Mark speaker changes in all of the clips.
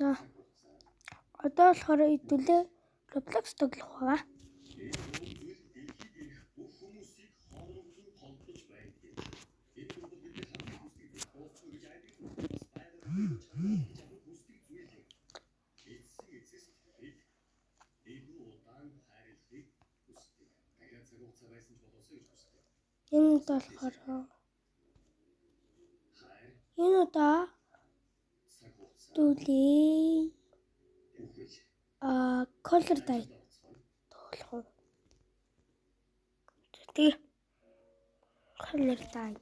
Speaker 1: За. Одоо болохоор хэдүүлээ Roblox тоглох байгаа. Энэ болохоор энэ удаа дүүлээ color dye тоглох. Тэг color dye.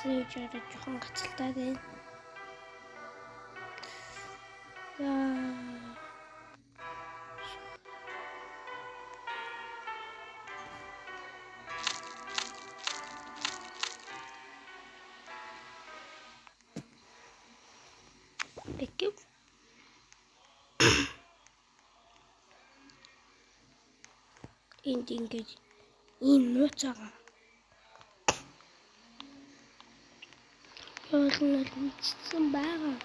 Speaker 1: Тэг жаарах жоохон гацалтай байна. Пекив. Энд ингэж ийм нууцаа. Яалнал мэдсэн байгаа.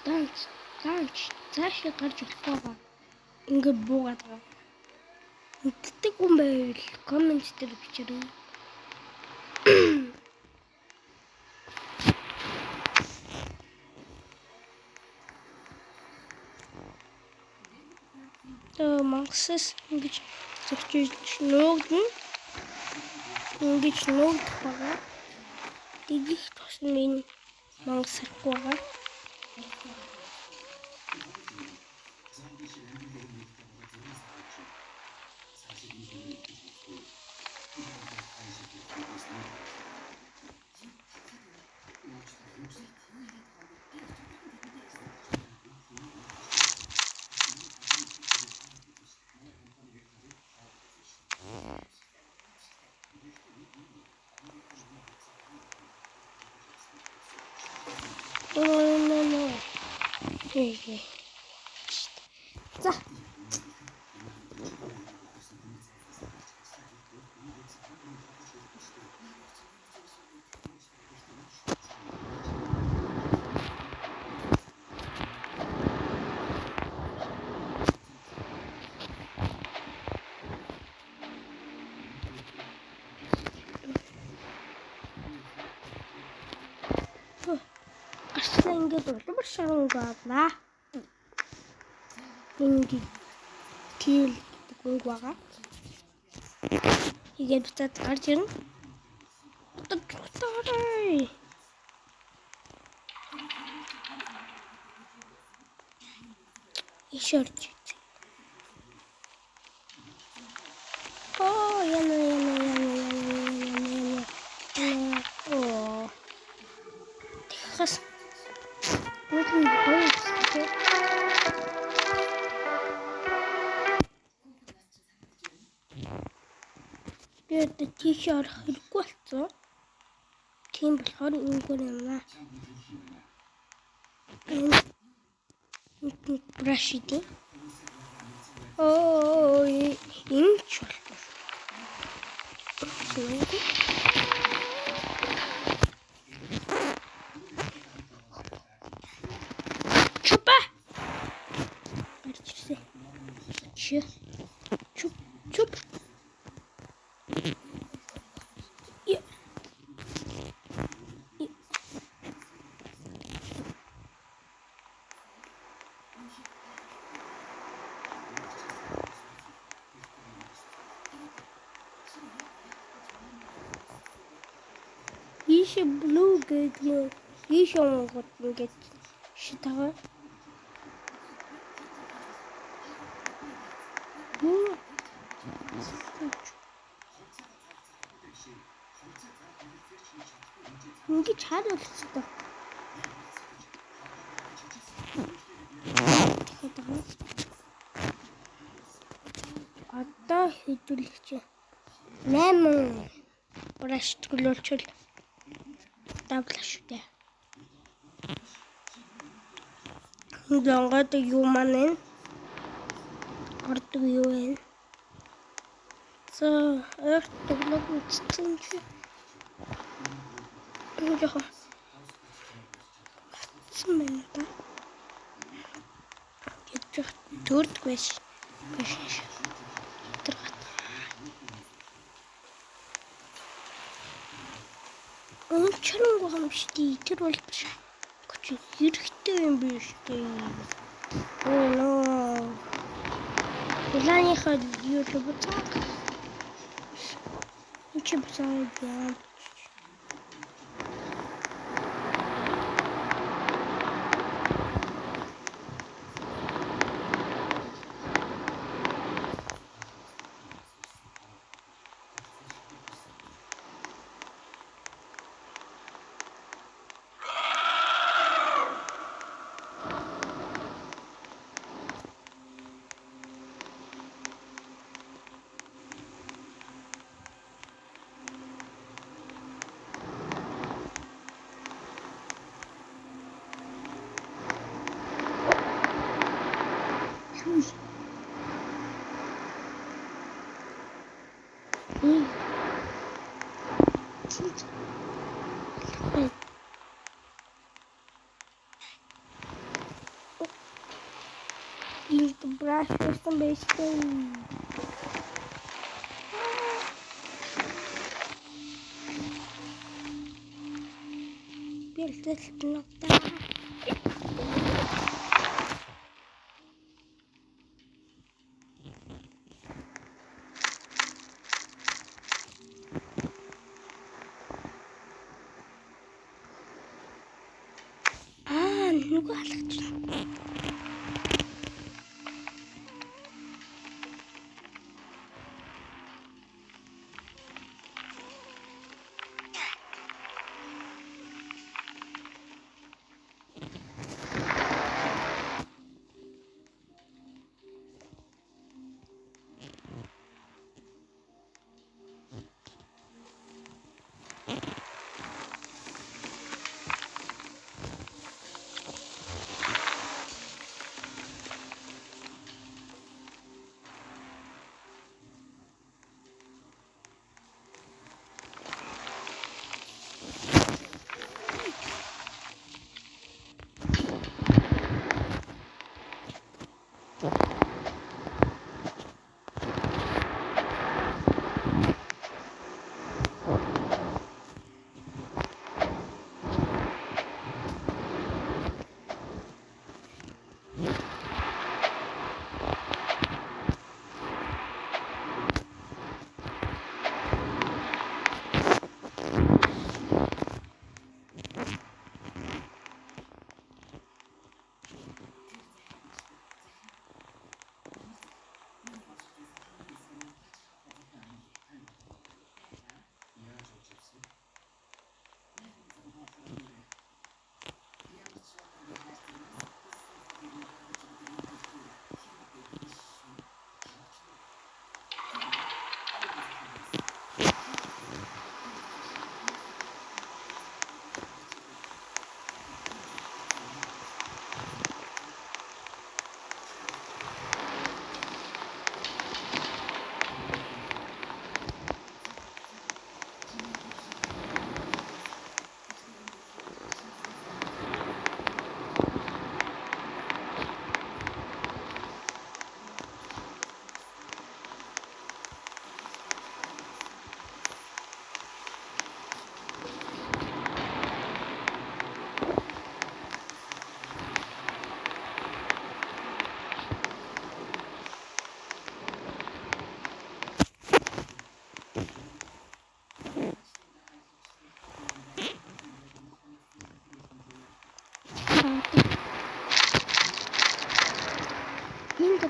Speaker 1: Данч цаашаа гарч ирэх байгаа. Ингээд буугаад байгаа. Мэддэг юм байвал коммент дээр бичээрэй. Мангасаас ингэж зөвчөж нуугдна. Ингэж нуугдах байгаа. Тэгих тусам энэ мангас сахгүй байгаа. За. Ингээд улбар шарангаарна. Ингээд кил гүг байгаа. Игээд буцаад гарч ирнэ. Тотторой. Ишорч. Яна. Тэхс. Мөн гоё. Бид тийшээ орох хэрэггүй болсон. Тийм болохоор ингэгээр юмнаа. Энэ браш идэ. Энэ ч болов. Чупа. Чуп. Иши блу гэдэг иши онгод ингээд шитага. Ингээд хараад хэвчээ. Одоо хэдүүлчих. 8 ураш төлөвчл давлаа шүү дээ. Донгод юу маань ордог юу вэ? За эрт тоглох үстэн чи. Яха. Смэнта. Ятчих төрд биш. Биш. Чарангу хамшти тэр бол биш. Чи хэрэгтэй юм биш үү? Оо. Улааныхаа юу л буцаа. Чи буцаа яа. Isso, braços também estão. Beleza, não tá. Não gosto.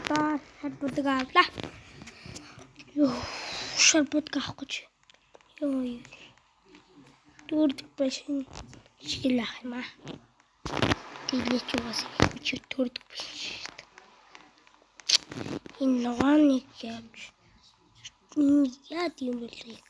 Speaker 1: Ba шарбуудыг авлаа. Юу шарбууд авах гэж. Юу. Төрд бэшин шигэл ах юм аа. Тэглэж угаас чи төрд бэш. Энэ ногооныг явж Яа тийм болыг.